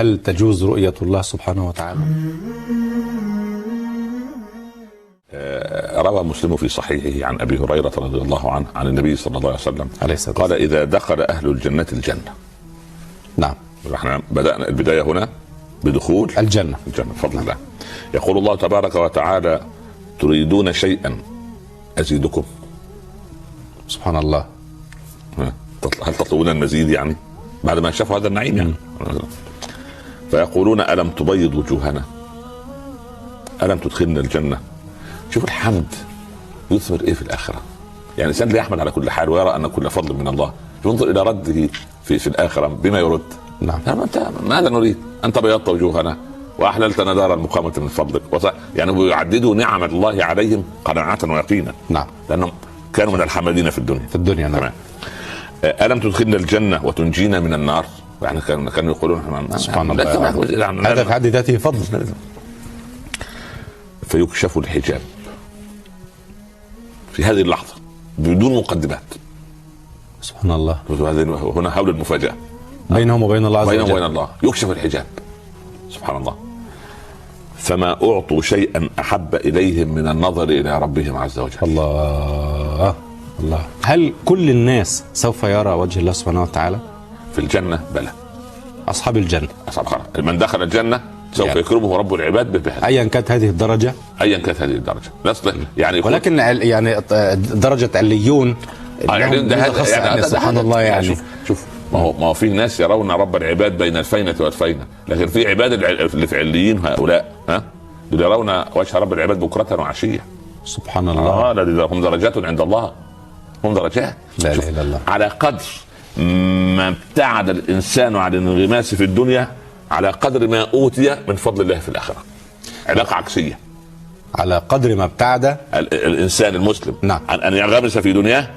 هل تجوز رؤية الله سبحانه وتعالى؟ روى مسلم في صحيحه عن أبي هريرة رضي الله عنه عن النبي صلى الله عليه وسلم قال: إذا دخل أهل الجنة الجنة. نعم. احنا بدأنا البداية هنا بدخول الجنة بفضل الله. يقول الله تبارك وتعالى: تريدون شيئا أزيدكم. سبحان الله. هل تطلبون المزيد يعني بعد ما شافوا هذا النعيم يعني؟ فيقولون: ألم تبيض وجوهنا، ألم تدخلنا الجنة. شوف الحمد يثمر ايه في الآخرة. يعني الإنسان لا يحمد على كل حال ويرى أن كل فضل من الله، ينظر إلى رده في الآخرة بما يرد. نعم. أنت ماذا نريد؟ أنت بيضت وجوهنا وأحللتنا دار المقامة من فضلك. يعني يعددوا نعم الله عليهم قناعة ويقينا. نعم. لأنهم كانوا من الحمدين في الدنيا. نعم. تمام. ألم تدخلنا الجنة وتنجينا من النار. يعني كانوا يقولون سبحان الله، هذا في حد ذاته فضل. فيكشف الحجاب في هذه اللحظة بدون مقدمات. سبحان الله. هنا حول المفاجأة بينهم وبين الله عز وجل. بينهم وبين الله يكشف الحجاب. سبحان الله. فما أعطوا شيئا أحب إليهم من النظر إلى ربهم عز وجل. الله. هل كل الناس سوف يرى وجه الله سبحانه وتعالى؟ في الجنة بلى. أصحاب الجنة، من دخل الجنة سوف يكرمه رب العباد بهذا، أيا كانت هذه الدرجة. يعني ولكن يعني درجة عليون يعني سبحان الله. يعني شوف ما هو في ناس يرون رب العباد بين الفينة والفينة، لكن في عباد اللي في عليين هؤلاء دول يرون وجه رب العباد بكرة وعشية. سبحان الله. هم درجات عند الله، هم درجات. لا اله الا الله. على قدر ما ابتعد الإنسان عن الانغماس في الدنيا على قدر ما أوتي من فضل الله في الآخرة. علاقة عكسية. على قدر ما ابتعد الإنسان المسلم نعم. عن أن ينغمس في دنياه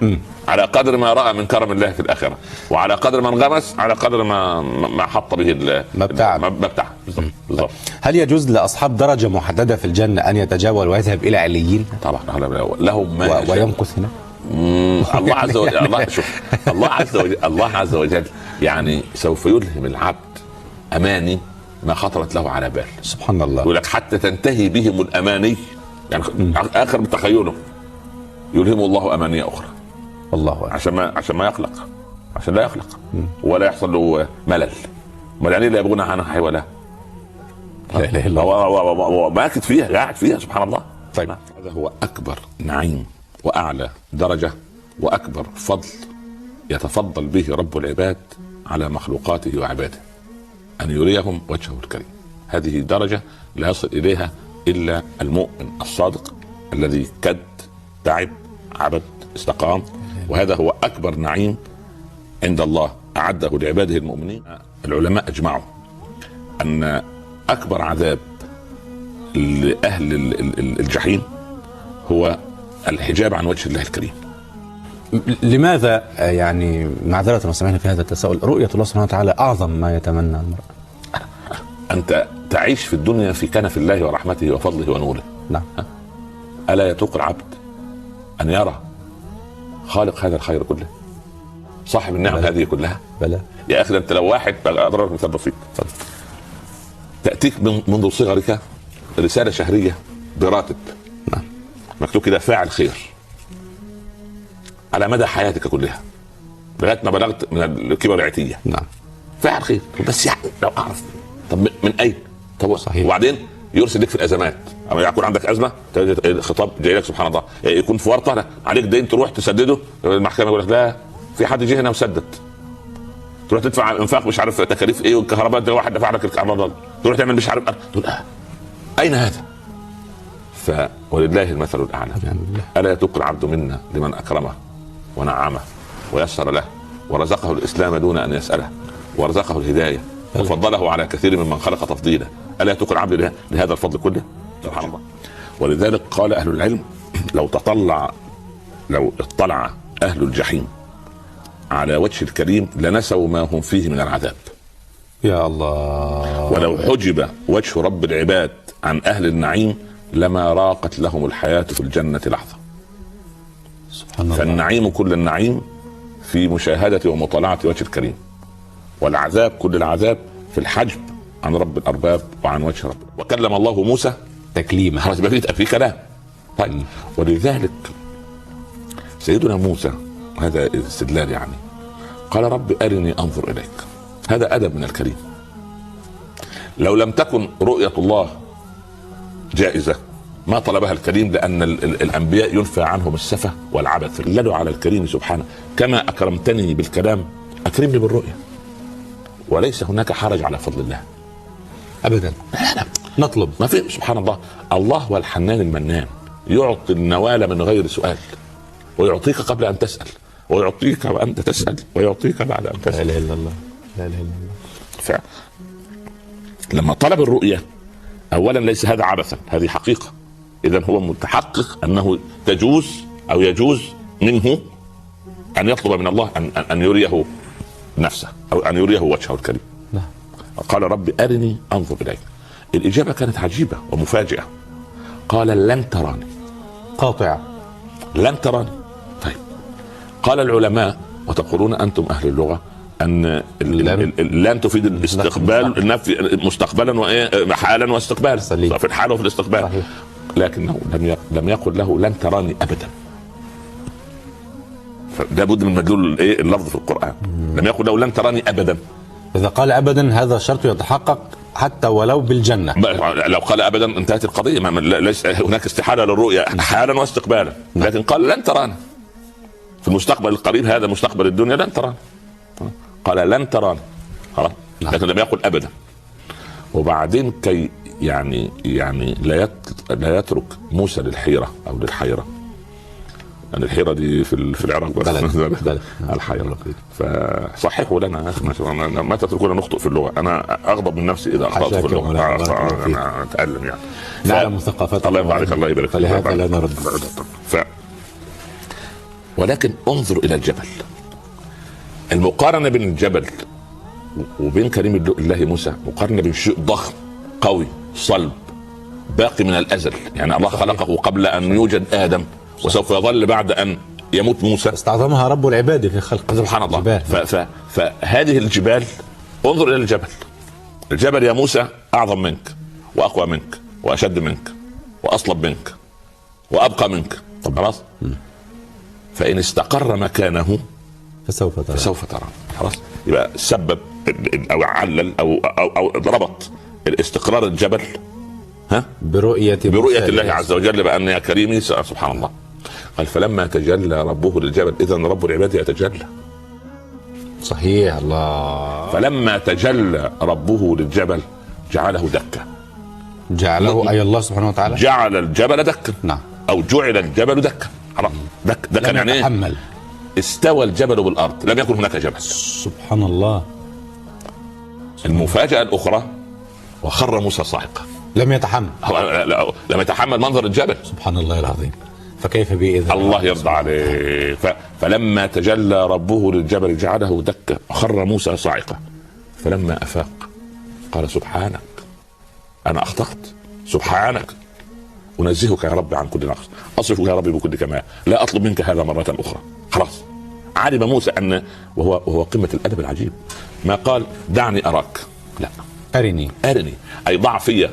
على قدر ما رأى من كرم الله في الآخرة، وعلى قدر ما انغمس على قدر ما حط به ما ابتعد. بالضبط. هل يجوز لأصحاب درجة محددة في الجنة أن يتجاول ويذهب إلى عليين؟ طبعا لهم ما ويمكث هنا. الله عز وجل. الله عز وجل يعني سوف يلهم العبد أماني ما خطرت له على بال. سبحان الله. يقول لك حتى تنتهي بهم الأماني، يعني آخر بتخيله يلهم الله أماني أخرى. الله عشان ما يقلق، عشان لا يقلق ولا يحصل له ملل. يعني لا يبغون عنها حيولا. لا اله الا الله. ماكد فيها، قاعد فيها. سبحان الله. طيب، هذا هو أكبر نعيم وأعلى درجة وأكبر فضل يتفضل به رب العباد على مخلوقاته وعباده، أن يريهم وجهه الكريم. هذه درجة لا يصل إليها إلا المؤمن الصادق الذي كد تعب عبد استقام. وهذا هو أكبر نعيم عند الله أعده لعباده المؤمنين. العلماء أجمعوا أن أكبر عذاب لأهل الجحيم هو الحجاب عن وجه الله الكريم. لماذا يعني معذرة وسامحني في هذا التساؤل، رؤية الله سبحانه وتعالى أعظم ما يتمنى المرء؟ أنت تعيش في الدنيا في كنف الله ورحمته وفضله ونوره. نعم. ألا يتوق العبد أن يرى خالق هذا الخير كله، صاحب النعم هذه كلها؟ بلى يا أخي، أنت لو واحد أضرب مثال بسيط، تأتيك منذ صغرك رسالة شهرية براتب مكتوب كده فاعل خير على مدى حياتك كلها لغايه ما بلغت من الكبر العتيه. نعم. فاعل خير، بس يعني لو اعرف طب من اين؟ طب صحيح. وبعدين يرسل لك في الازمات، اما يكون عندك ازمه خطاب جاي لك سبحان الله، يكون في ورطه عليك دين تروح تسدده، المحكمه يقول لك لا في حد جه هنا وسدد، تروح تدفع انفاق مش عارف تكاليف ايه والكهرباء ده واحد دفع لك الكهرباء، تروح تعمل مش عارف تقول اين هذا؟ ولله المثل الاعلى. الا يتوق العبد منا لمن اكرمه ونعمه ويسر له ورزقه الاسلام دون ان يساله ورزقه الهدايه وفضله على كثير ممن خلق تفضيلا. الا يتوق العبد لهذا الفضل كله؟ سبحان الله. ولذلك قال اهل العلم لو اطلع اهل الجحيم على وجه الكريم لنسوا ما هم فيه من العذاب. يا الله. ولو حجب وجه رب العباد عن اهل النعيم لما راقت لهم الحياة في الجنة لحظة. سبحان الله. فالنعيم كل النعيم في مشاهدة ومطالعة وجه الكريم، والعذاب كل العذاب في الحجب عن رب الارباب وعن وجه رب. وكلم الله موسى تكليما. خلاص بقى في كلام. طيب ولذلك سيدنا موسى هذا استدلال يعني قال رب أرني أنظر إليك. هذا أدب من الكريم. لو لم تكن رؤية الله جائزة ما طلبها الكريم، لأن الأنبياء ينفى عنهم السفة والعبث. دلوا على الكريم سبحانه كما أكرمتني بالكلام أكرمني بالرؤية، وليس هناك حرج على فضل الله أبدا. لا نطلب ما في. سبحان الله، الله هو الحنان المنان، يعطي النوال من غير سؤال، ويعطيك قبل أن تسأل، ويعطيك وأنت تسأل، ويعطيك بعد أن تسأل. لا إله إلا الله، لا إله إلا الله. لما طلب الرؤية أولا ليس هذا عبثا، هذه حقيقة. إذن هو متحقق أنه تجوز أو يجوز منه أن يطلب من الله أن يريه نفسه أو أن يريه وجهه الكريم. قال رب أرني أنظر إليك. الإجابة كانت عجيبة ومفاجئة. قال لن تراني. قاطع. لن تراني. طيب قال العلماء وتقولون أنتم أهل اللغة أن لن تفيد الاستقبال، النفي مستقبلا وحالا واستقبالا، في الحال وفي الاستقبال. صحيح. لكنه لم يقل له لن تراني أبدا. لابد من مدلول اللفظ في القرآن. لم يقل له لن تراني أبدا. إذا قال أبدا هذا شرط يتحقق حتى ولو بالجنة. لو قال أبدا انتهت القضية، ليس هناك استحالة للرؤية حالا واستقبالا. لكن قال لن تراني في المستقبل القريب، هذا مستقبل الدنيا، لن تراني. قال لن تراني خلاص، لكن لم يقل أبدا. وبعدين كي يعني لا يترك موسى للحيرة أو للحيرة، يعني الحيرة دي في العراق بلد الحيرة. فصححوا لنا ما تتركونا نخطئ في اللغة. أنا أغضب من نفسي إذا أخطأت في اللغة. أنا أتألم يعني. نعلم ثقافات. الله يبارك، الله يبارك. فلهذا لا نرد. ولكن انظر إلى الجبل. المقارنة بين الجبل وبين كريم الله موسى مقارنة بين شيء ضخم قوي صلب باقي من الأزل. يعني الله خلقه قبل أن يوجد آدم، وسوف يظل بعد أن يموت موسى. استعظمها رب العباد في خلق. سبحان الله. فهذه الجبال، انظر إلى الجبل. الجبل يا موسى أعظم منك وأقوى منك وأشد منك وأصلب منك وأبقى منك. خلاص. فإن استقر مكانه فسوف ترى. خلاص. يبقى سبب أو علل أو ربط الاستقرار الجبل برؤية الله عز وجل بأن يا كريمي. سبحان الله. قال فلما تجلى ربه للجبل، إذن رب العباد يتجلى. صحيح. الله. فلما تجلى ربه للجبل جعله دكا. جعله أي الله سبحانه وتعالى جعل الجبل دكا. نعم. أو جعل الجبل دكا. دكا يعني ايه؟ استوى الجبل بالأرض، لم يكن هناك جبل. سبحان الله. المفاجأة الأخرى وخر موسى صاعقا. لم يتحمل منظر الجبل. سبحان الله العظيم. فكيف بإذن الله يرضى عليه. فلما تجلى ربه للجبل جعله دكا وخر موسى صاعقا. فلما أفاق قال سبحانك أنا أخطأت، سبحانك أنزهك يا رب عن كل نقص، أصرفك يا رب بكل كمال، لا أطلب منك هذا مرة أخرى. خلاص. علم موسى أن وهو قمة الأدب العجيب ما قال دعني أراك، لا أرني أي ضع فيا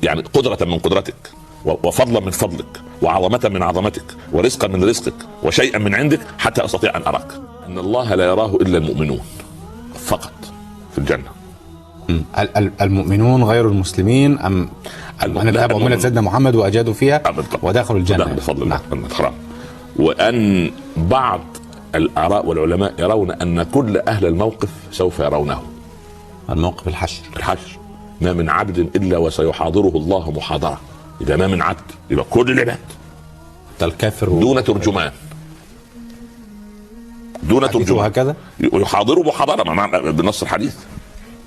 يعني قدرة من قدرتك وفضلا من فضلك وعظمة من عظمتك ورزقا من رزقك وشيئا من عندك حتى أستطيع أن أراك. أن الله لا يراه إلا المؤمنون فقط في الجنة. المؤمنون غير المسلمين أم أن ذهبوا من سيدنا محمد وأجادوا فيها ودخلوا الجنة بفضل الله. وأن بعض الآراء والعلماء يرون أن كل أهل الموقف سوف يرونه. الموقف الحشر. ما من عبد إلا وسيحاضره الله محاضرة. إذا ما من عبد يبقى كل العباد. الكافر دون ترجمان هكذا ويحاضره محاضرة بنص الحديث.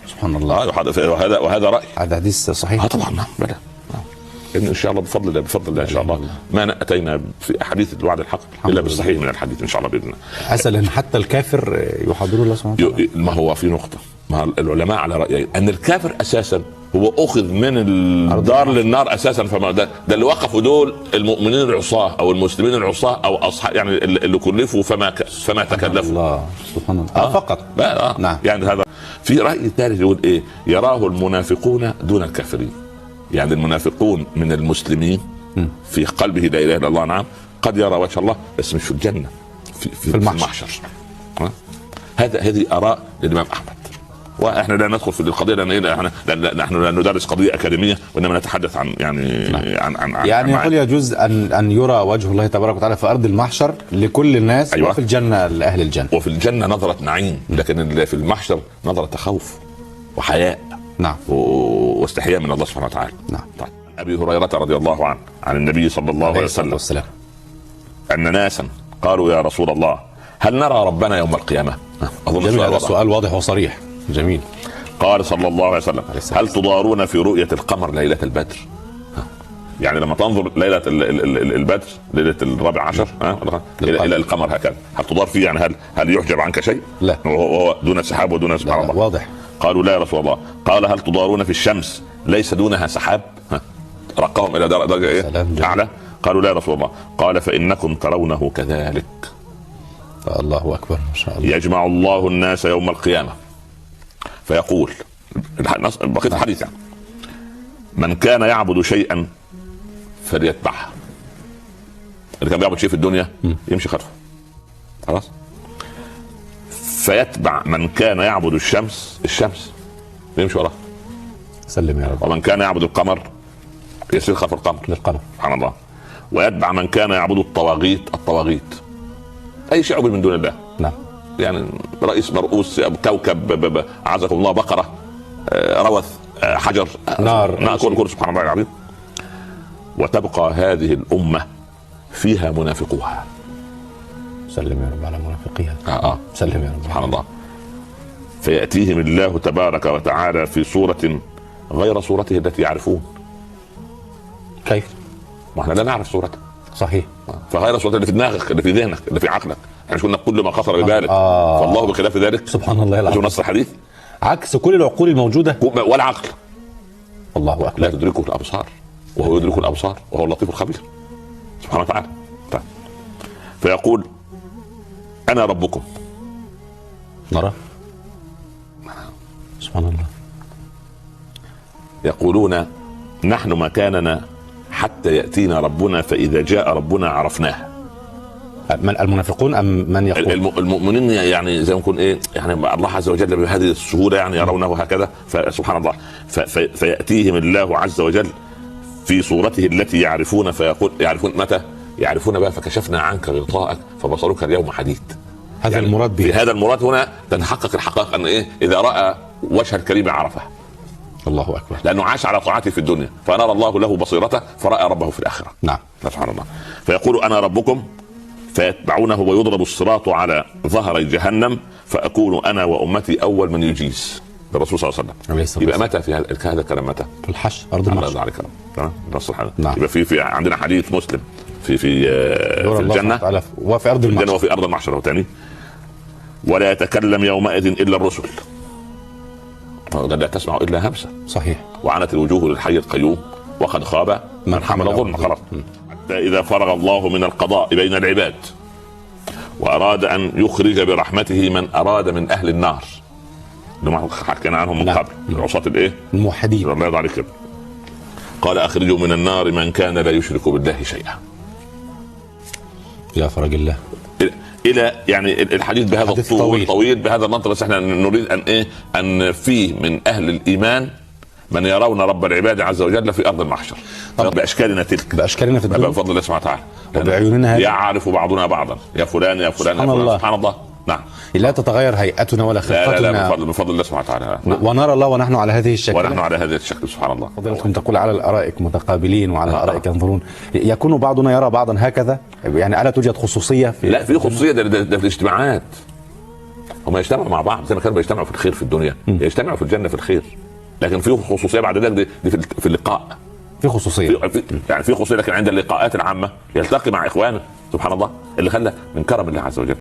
سبحان الله. وهذا رأي. هذا حديث صحيح. طبعا. نعم. بلى. إن شاء الله بفضل الله إن شاء الله ما أتينا في أحاديث الوعد الحق إلا بالصحيح من الحديث إن شاء الله بإذن الله. أسأل إن حتى الكافر يحاضره الله سبحانه وتعالى. ما هو في نقطة، ما العلماء على رأيين أن الكافر أساسا هو أخذ من الدار للنار أساسا. فما ده اللي وقفوا دول المؤمنين العصاة أو المسلمين العصاة أو أصحاب يعني اللي كلفوا فما تكلفوا. الله سبحان الله. فقط. نعم. يعني هذا في راي ثالث يقول ايه؟ يراه المنافقون دون الكافرين. يعني المنافقون من المسلمين في قلبه لا اله الا الله، نعم، قد يرى وجه الله بس مش في الجنه، في المحشر. هذه اراء الامام احمد، واحنا لا ندخل في القضيه لان نحن لا ندرس قضيه اكاديميه، وانما نتحدث عن يعني يقول يجوز ان يرى وجه الله تبارك وتعالى في ارض المحشر لكل الناس. أيوة. وفي الجنه لاهل الجنه، وفي الجنه نظره نعيم، لكن في المحشر نظره خوف وحياء، نعم، واستحياء من الله سبحانه وتعالى. نعم. طيب. ابي هريره رضي الله عنه عن النبي صلى الله عليه وسلم ان ناسا قالوا يا رسول الله هل نرى ربنا يوم القيامه؟ اظن هذا سؤال واضح وصريح. جميل. قال صلى الله عليه وسلم هل تضارون في رؤيه القمر ليله البدر؟ يعني لما تنظر ليله البدر، ليله الرابع عشر الى القمر هكذا، هل تضار فيه؟ يعني هل يحجب عنك شيء؟ لا، وهو دون سحاب ودون سبحان الله. واضح. قالوا لا يا رسول الله. قال هل تضارون في الشمس ليس دونها سحاب؟ رقهم الى درجه ايه؟ اعلى. قالوا لا يا رسول الله. قال فانكم ترونه كذلك. الله اكبر، ما شاء الله. يجمع الله الناس يوم القيامه فيقول، بقيه الحديث يعني، من كان يعبد شيئا فليتبعه. اللي كان بيعبد شيء في الدنيا يمشي خلفه، خلاص. فيتبع من كان يعبد الشمس يمشي وراه. سلم يا رب. ومن كان يعبد القمر يسير خلف القمر، سبحان الله. ويتبع من كان يعبد الطواغيت اي شيء عبد من دون الله. نعم. يعني رئيس مرؤوس كوكب اعزكم الله، بقره، روث، حجر، نار، كل سبحان الله العظيم. وتبقى هذه الامه فيها منافقوها. سلم يا رب على منافقيها. سلم يا رب، سبحان الله. فياتيهم الله تبارك وتعالى في صوره غير صورته التي يعرفون. كيف؟ ما احنا لا نعرف صورته. صحيح. فغير صورته اللي في دماغك، اللي في ذهنك، اللي في عقلك. احنا مش قلنا كل ما خطر ببالك فالله بخلاف ذلك. سبحان الله العظيم. نص الحديث عكس كل العقول الموجوده ولا عقل. الله اكبر. لا تدركه الابصار وهو يدرك الابصار وهو اللطيف الخبير سبحانه وتعالى. فيقول انا ربكم. نرى. سبحان الله. يقولون نحن مكاننا حتى ياتينا ربنا، فاذا جاء ربنا عرفناه. من المنافقون ام من يقول؟ المؤمنين يعني زي ما نكون ايه، يعني الله عز وجل بهذه السهوله يعني يرونه هكذا، فسبحان الله. فياتيهم الله عز وجل في صورته التي يعرفون، فيقول يعرفون متى؟ يعرفون بقى فكشفنا عنك غطاءك فبصرك اليوم حديد. هذا يعني المراد به. في هذا المراد هنا تتحقق الحقائق ان ايه؟ اذا راى وجه الكريم عرفه. الله اكبر. لانه عاش على طاعته في الدنيا، فنرى الله له بصيرته فراى ربه في الاخره. نعم. سبحان الله. فيقول انا ربكم، فيتبعونه ويضرب الصراط على ظهر جهنم، فاكون انا وامتي اول من يجيز. الرسول صلى الله عليه وسلم. يبقى متى في هذا الكلام؟ متى؟ في الحشر، ارض المحشر. تمام. نص الحديث. نعم. يبقى في عندنا حديث مسلم في الجنه وفي ارض المحشر. وفي ارض المحشر هو ثاني. ولا يتكلم يومئذ الا الرسل، لا تسمع الا همسه. صحيح. وعنت الوجوه للحي القيوم وقد خاب من حمل ظلم. خلاص. حتى اذا فرغ الله من القضاء بين العباد واراد ان يخرج برحمته من اراد من اهل النار، لما حكينا عنهم من قبل، العصاة الايه؟ الموحدين. الله يرضى عليك. قال اخرجوا من النار من كان لا يشرك بالله شيئا. يا فرج الله. الى يعني الحديث بهذا الطول طويل بهذا المنطق، بس احنا نريد ان ايه؟ ان في من اهل الايمان من يرون رب العباد عز وجل في ارض المحشر باشكالنا تلك، باشكالنا في الدنيا بفضل الله سبحانه وتعالى، وبعيوننا هذه يعرف بعضنا بعضا. يا فلان يا فلان سبحان الله. سبحان الله. نعم. لا تتغير هيئتنا ولا خلقتنا. لا بفضل الله سبحانه وتعالى. ونرى الله ونحن على هذه الشكل. ونحن على هذا الشكل سبحان الله. فضيلتكم تقول على الارائك متقابلين وعلى الارائك ينظرون. يكون بعضنا يرى بعضا هكذا، يعني الا توجد خصوصيه في؟ لا، في خصوصيه. ده في الاجتماعات هم يجتمعوا مع بعض زي ما كانوا بيجتمعوا في الخير في الدنيا، يجتمعوا في الجنه في الخير. لكن في خصوصيه بعد ذلك دي في اللقاء. في خصوصيه يعني في خصوصيه، لكن عند اللقاءات العامه يلتقي مع اخوانه سبحان الله، اللي خلى من كرم الله عز وجل.